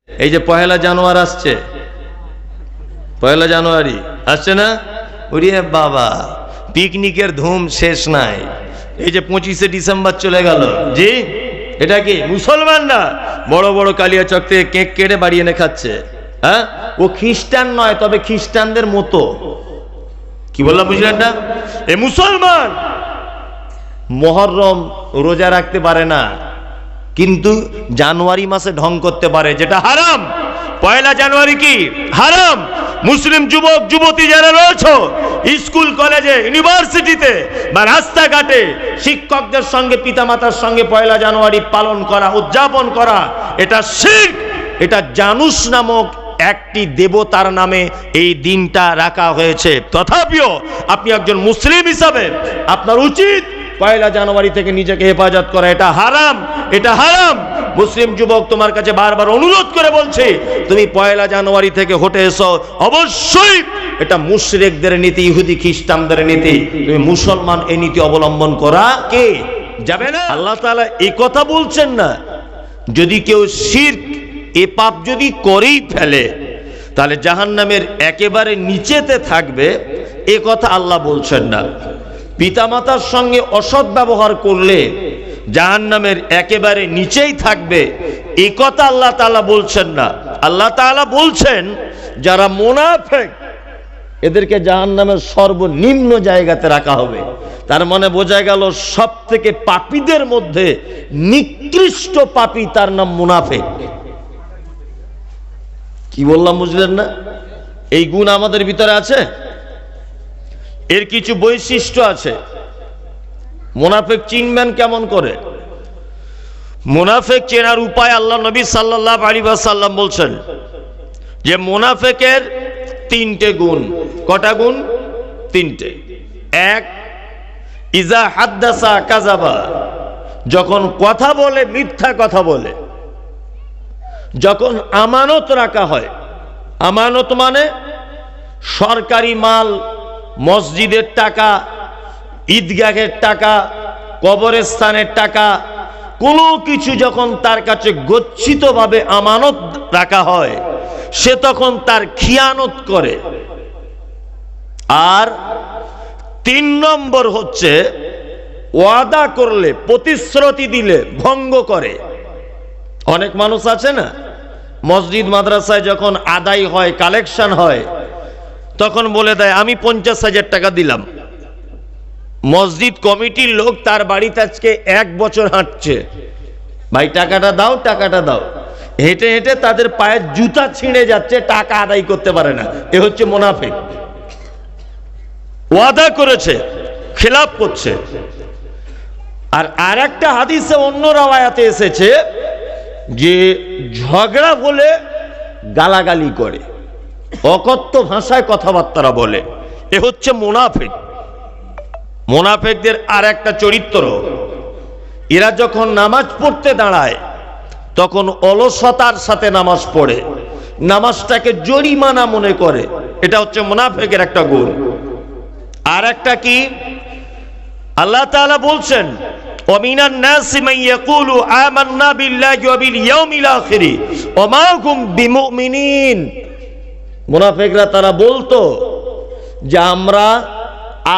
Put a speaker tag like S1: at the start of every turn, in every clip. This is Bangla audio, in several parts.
S1: এই যে পহেলা জানুয়ারি আসছে, পহেলা জানুয়ারি আসছে না? ওরে বাবা, পিকনিকের ধুম শেষ নাই। এই যে 25শে ডিসেম্বর চলে গেল, জি এটা কি মুসলমানরা বড় বড় কালিয়াচক থেকে কেক কেটে বাড়ি এনে খাচ্ছে? হ্যাঁ, ও খ্রিস্টান নয়, তবে খ্রিস্টানদের মতো। কি বললাম বুঝলেন না? এ মুসলমান মুহররম রোজা রাখতে পারে না, কিন্তু জানুয়ারি মাসে ঢং করতে পারে, যেটা হারাম। পয়লা জানুয়ারি কি হারাম। মুসলিম যুবক যুবতী যারা রয়েছে স্কুল কলেজে ইউনিভার্সিটিতে বা রাস্তাঘাটে শিক্ষকদের সঙ্গে পিতামাতার সঙ্গে পয়লা জানুয়ারি পালন করা, উদযাপন করা, এটা শিরক। এটা জানুস নামক একটি দেবতার নামে এই দিনটা রাখা হয়েছে। তথাপিও আপনি একজন মুসলিম হিসাবে আপনার উচিত পয়লা জানুয়ারি থেকে নিজেকে হেফাজত করা। এটা হারাম, এটা হারাম। মুসলিম যুবক তোমার কাছে বারবার অনুরোধ করে বলছে, তুমি পয়লা জানুয়ারি থেকে হটে এসো। অবশ্যই এটা মুশরিকদের নীতি, ইহুদি খ্রিস্টানদের নীতি। তুমি মুসলমান এই নীতি অবলম্বন করা কে যাবে না। আল্লাহ তাআলা এই কথা বলছেন না, যদি কেউ শিরক এ পাপ যদি করেই ফেলে তাহলে জাহান্নামের একেবারে নিচেতে থাকবে, এ কথা আল্লাহ বলছেন না। পিতামাতার সঙ্গে অসৎ ব্যবহার করলে জাহান্নামের একেবারে নিচেই থাকবে, এই কথা আল্লাহ তাআলা বলছেন না। আল্লাহ তাআলা বলছেন যারা মুনাফিক এদেরকে জাহান্নামের সর্বনিম্ন জায়গাতে রাখা হবে। তার মানে বোঝা গেল সব থেকে পাপীদের মধ্যে নিকৃষ্ট পাপী, তার নাম মুনাফিক। কি বললাম বুঝলেন না? এই গুণ আমাদের ভিতরে আছে, এর কিছু বৈশিষ্ট্য আছে। মুনাফিক চিনবেন কেমন করে? মুনাফিক চেনার উপায় আল্লাহ নবী সাল্লাল্লাহু আলাইহি ওয়াসাল্লাম বলছেন যে মুনাফিকের তিনটে গুণ। কটা গুণ? তিনটে। এক, ইজা হাদ্দাসা কাযাবা, যখন কথা বলে মিথ্যা কথা বলে। যখন আমানত রাখা হয়, আমানত মানে সরকারি মাল, মসজিদের টাকা, ঈদগাহের টাকা, কবরস্থানের টাকা, কোনো কিছু যখন তার কাছে গচ্ছিতভাবে আমানত রাখা হয়, সে তখন তার খিয়ানত করে। আর 3 নম্বর হচ্ছে ওয়াদা করলে, প্রতিশ্রুতি দিলে ভঙ্গ করে। অনেক মানুষ আছে না, মসজিদ মাদ্রাসায় যখন আদায় হয়, কালেকশন হয়, তখন বলে দেয় আমি 50,000 টাকা দিলাম। মসজিদ কমিটির লোক তার বাড়িতে আজকে 1 বছর হাঁটছে, ভাই টাকাটা দাও, টাকাটা দাও। হেঁটে হেঁটে তাদের পায়ের জুতা ছিঁড়ে যাচ্ছে, টাকা আদায় করতে পারে না। এ হচ্ছে মুনাফিক। ওয়াদা করেছে, খেলাপ করছে। আর আরেকটা হাদিসে অন্য রাওয়ায়াতে এসেছে যে ঝগড়া হলে গালাগালি করে, অকথ্য ভাষায় কথাবার্তা বলে। এ হচ্ছে মুনাফিক। মুনাফিকদের আর একটা চরিত্র, এরা যখন নামাজ পড়তে দাঁড়ায় তখন অলসতার সাথে নামাজ পড়ে, নামাজটাকে জরিমানা মনে করে। এটা হচ্ছে মুনাফিকের একটা গুণ। আর একটা কি, আল্লাহ তাআলা বলছেন ওয়ামিনান নাসি মান ইয়াকুলু আমান্না বিল্লাহি ওয়া বিল ইয়াউমিল আখির ওয়া মা হুম বিমুমিনিন। মুনাফিকরা তারা বলতো যে আমরা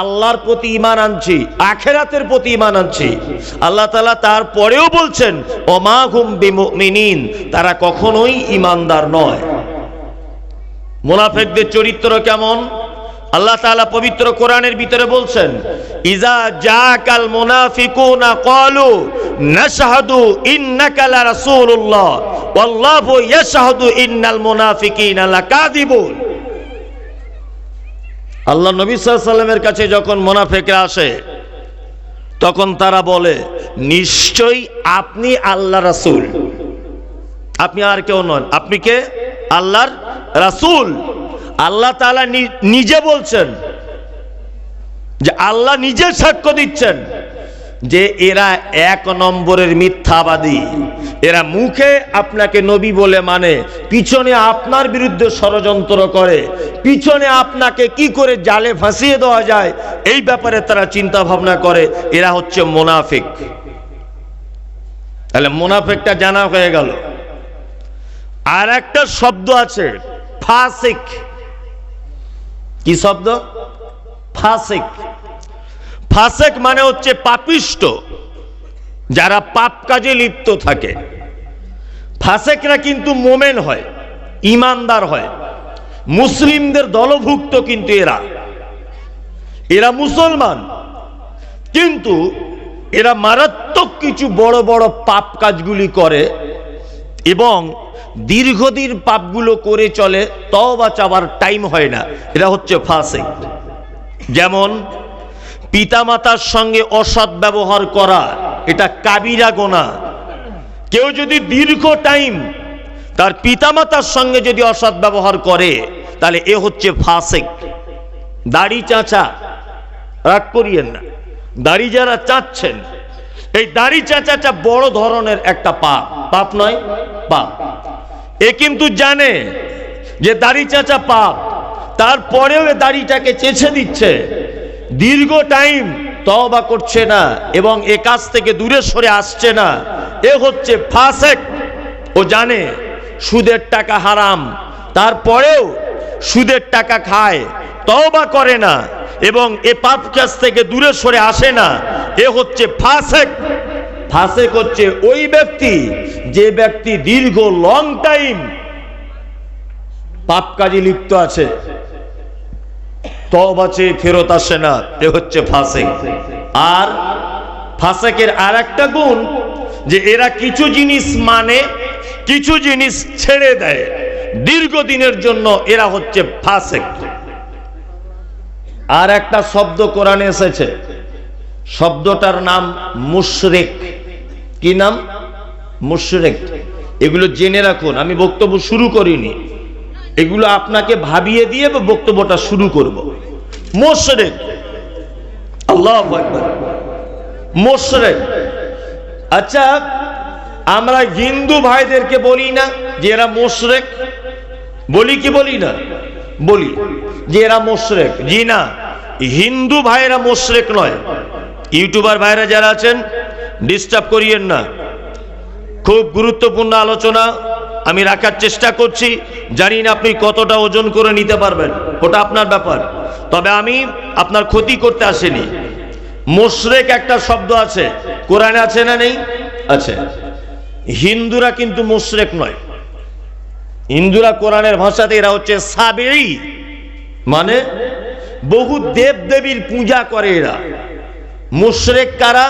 S1: আল্লাহর প্রতি ঈমান আনছি, আখিরাতের প্রতি ঈমান আনছি। আল্লাহ তাআলা তারপরেও বলছেন ওয়া মা হুম বিমুমিনিন, তারা কখনোই ঈমানদার নয়। মুনাফিকদের চরিত্র কেমন? আল্লাহ তাআলা পবিত্র কোরআনের ভিতরে বলছেন ইজা জাকাল মুনাফিকুনা ক্বালু নাশহাদু ইন্নাকা লা রাসূলুল্লাহ ওয়াল্লাহু ইয়াশহাদু ইন্নাল মুনাফিকিনা লাকাযিবুন। আল্লাহ নবী সাল্লাল্লাহু আলাইহি ওয়াসাল্লামের কাছে যখন মুনাফিকরা আসে তখন তারা বলে নিশ্চয়ই আপনি আল্লাহর রাসূল। আপনি আর কেউ নন, আপনি কে? আল্লাহর রাসূল। আল্লাহ তাআলা নিজে বলছেন যে আল্লাহ নিজে সাক্ষ্য দিচ্ছেন যে এরা 1 নম্বরের মিথ্যাবাদী। এরা মুখে আপনাকে নবী বলে মানে, পিছনে আপনার বিরুদ্ধে ষড়যন্ত্র করে, পিছনে আপনাকে কি করে জালে ফাঁসিয়ে দেওয়া যায় এই ব্যাপারে তারা চিন্তা ভাবনা করে। এরা হচ্ছে মুনাফিক। তাহলে মুনাফিকটা জানা হয়ে গেল। আর একটা শব্দ আছে ফাসিক। কি শব্দ? ফাসিক। ফাসিক মানে হচ্ছে পাপিষ্ট, যারা পাপ কাজে লিপ্ত থাকে। ফাসিকরা কিন্তু মোমেন হয়, ইমানদার হয়, মুসলিমদের দলভুক্ত, কিন্তু এরা মুসলমান, কিন্তু এরা মারাত্মক কিছু বড় বড় পাপ কাজগুলি করে এবং দীর্ঘদিন পাপগুলো করে চলে, তওবা চাওয়ার টাইম হয় না। এরা হচ্ছে ফাসিক। যেমন পিতামাতার সঙ্গে অসৎ ব্যবহার করা, এটা কাবিরা গুনাহ। কেউ যদি দীর্ঘ টাইম তার পিতামাতার সঙ্গে যদি অসৎ ব্যবহার করে, তাহলে এ হচ্ছে ফাসিক। দাড়ি চাচা, রাগ করিয়েন না, দাড়ি যারা চাচ্ছেন, এই দাড়ি চাচাটা বড় ধরনের একটা পাপ। পাপ নয়, পাপ। এ কিন্তু জানে যে দাড়ি চাচা পাপ, তারপরেও এ দাড়িটাকে চেঁচে দিচ্ছে, দীর্ঘ টাইম তওবা করছে না এবং এ কাজ থেকে দূরে সরে আসছে না। এ হচ্ছে ফাসিক। ও জানে সুদের টাকা হারাম, তারপরেও সুদের টাকা খায়, তওবা করে না এবং এ পাপ কাজ থেকে দূরে সরে আসে না। এ হচ্ছে ফাসিক। ফাসিক হচ্ছে ওই ব্যক্তি, যে ব্যক্তি দীর্ঘ লং টাইম পাপ কাজে লিপ্ত আছে, তওবা চেয়ে ফেরত আসে না। এ হচ্ছে ফাসিক। আর ফাসিকের আর একটা গুণ, যে এরা কিছু জিনিস মানে, কিছু জিনিস ছেড়ে দেয় দীর্ঘদিনের জন্য। এরা হচ্ছে ফাসিক। আর একটা শব্দ কোরআনে এসেছে, শব্দটার নাম মুশরিক। কি নাম? মুশরিক। এগুলো জেনে রাখুন, আমি বক্তব্য শুরু করিনি, এগুলো আপনাকে ভাবিয়ে দিয়ে বক্তব্যটা শুরু করব। মুশরিক, আল্লাহু আকবার, মুশরিক। আচ্ছা, আমরা হিন্দু ভাইদেরকে বলি না যে এরা মুশরিক? বলি কি বলি না? বলি যে এরা মুশরিক। জি না, হিন্দু ভাইরা মুশরিক নয়। ইউটিউবার ভাইরা যারা আছেন, ডিস্টার্ব করিয়েন না। খুব গুরুত্বপূর্ণ আলোচনা আমি রাখার চেষ্টা করছি। জানি না আপনি কতটা ওজন করে নিতে পারবেন, ওটা আপনার ব্যাপার, তবে আমি আপনার ক্ষতি করতে আসিনি। মুশরিক একটা শব্দ আছে, কোরআনে আছে না নেই? আছে। হিন্দুরা কিন্তু মুশরিক নয়। হিন্দুরা কোরআনের ভাষাতে এরা হচ্ছে সাবেঈ, মানে বহু দেব দেবীর পূজা করে এরা। মুশরিক কারা?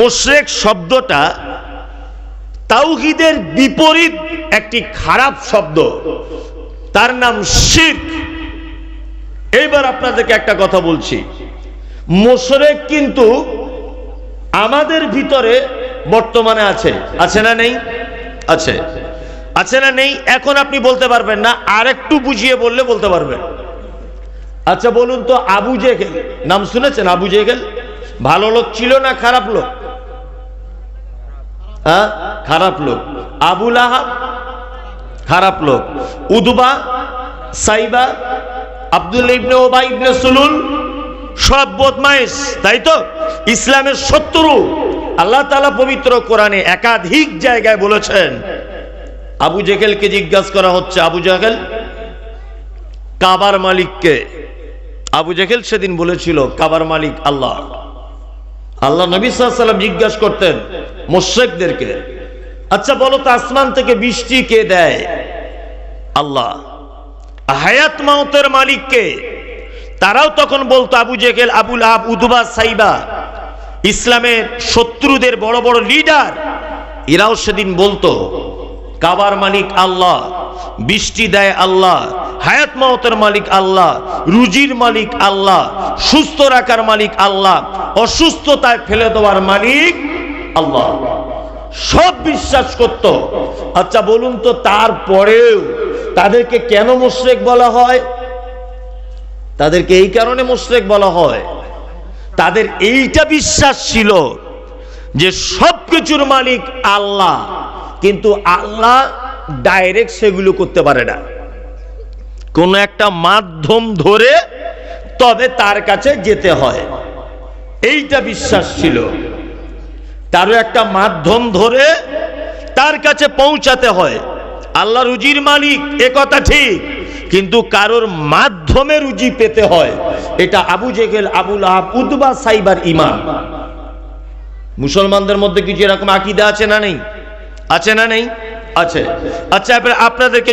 S1: মুশরিক শব্দটা তাওহীদের বিপরীত একটি খারাপ শব্দ, তার নাম শিরক। এইবার আপনাদেরকে একটা কথা বলছি, মুশরিক কিন্তু আমাদের ভিতরে বর্তমানে আছে। আছে না নেই? আছে। আছে না নেই? এখন আপনি বলতে পারবেন না, আর একটু বুঝিয়ে বললে বলতে পারবেন। আচ্ছা বলুন তো, আবু জেহেল নাম শুনেছেন? আবু জেহেল ভালো লোক ছিল না খারাপ লোক? হ্যাঁ, খারাপ লোক। আবু লাহাব খারাপ লোক। উদবা, সাইবা, আব্দুল্লাহ ইবনে উবাই ইবনে সুলুল সব বদমাইশ, তাই তো? ইসলামের শত্রু। আল্লাহ তাআলা পবিত্র কোরআনে একাধিক জায়গায় বলেছেন। আবু জেহেলকে জিজ্ঞাসা করা হচ্ছে, আবু জেহেল কাবার মালিককে? আবু জেহেল সেদিন বলেছিল কাবার মালিক আল্লাহ। আল্লাহ নবী সাল্লাল্লাহু আলাইহি ওয়াসাল্লাম জিজ্ঞাসা করতেন মুশরিকদেরকে, আচ্ছা বলো তো আসমান থেকে বৃষ্টি কে দেয়? আল্লাহ। হায়াত মাউতের মালিক কে? তারাও তখন বলতো আবু জেহেল, আবু লাহাব, উতবা, সাইবা, ইসলামের শত্রুদের বড় বড় লিডার, এরাও সেদিন বলতো কাবার মালিক আল্লাহ, বৃষ্টি দেয় আল্লাহ, হায়াত মাউতের মালিক আল্লাহ, রুজির মালিক আল্লাহ, সুস্থ রাখার মালিক আল্লাহ, অসুস্থতায় ফেলে দেওয়ার মালিক আল্লাহ। সব বিশ্বাস করত। আচ্ছা বলুন তো, তারপরেও তাদেরকে কেন মুশরিক বলা হয়? তাদেরকে এই কারণে মুশরিক বলা হয়, তাদের এইটা বিশ্বাস ছিল যে সবকিছুর মালিক আল্লাহ, কিন্তু আল্লাহ ডাইরেক্ট সেগুলো করতে পারে না, কোন একটা মাধ্যম ধরে তবে তার কাছে যেতে হয়। এইটা বিশ্বাস ছিল, তারও একটা মাধ্যম ধরে তার কাছে পৌঁছাতে হয়। আল্লাহ রুজির মালিক, এ কথা ঠিক, কিন্তু কারোর মাধ্যমে রুজি পেতে হয়, এটা আবু জেহেল, আবু লাহাব, উতবা, সাইবার ঈমান। মুসলমানদের মধ্যে কিছু এরকম আকীদা আছে না নেই? আছে না নেই? আছে। আচ্ছা, আপনাদেরকে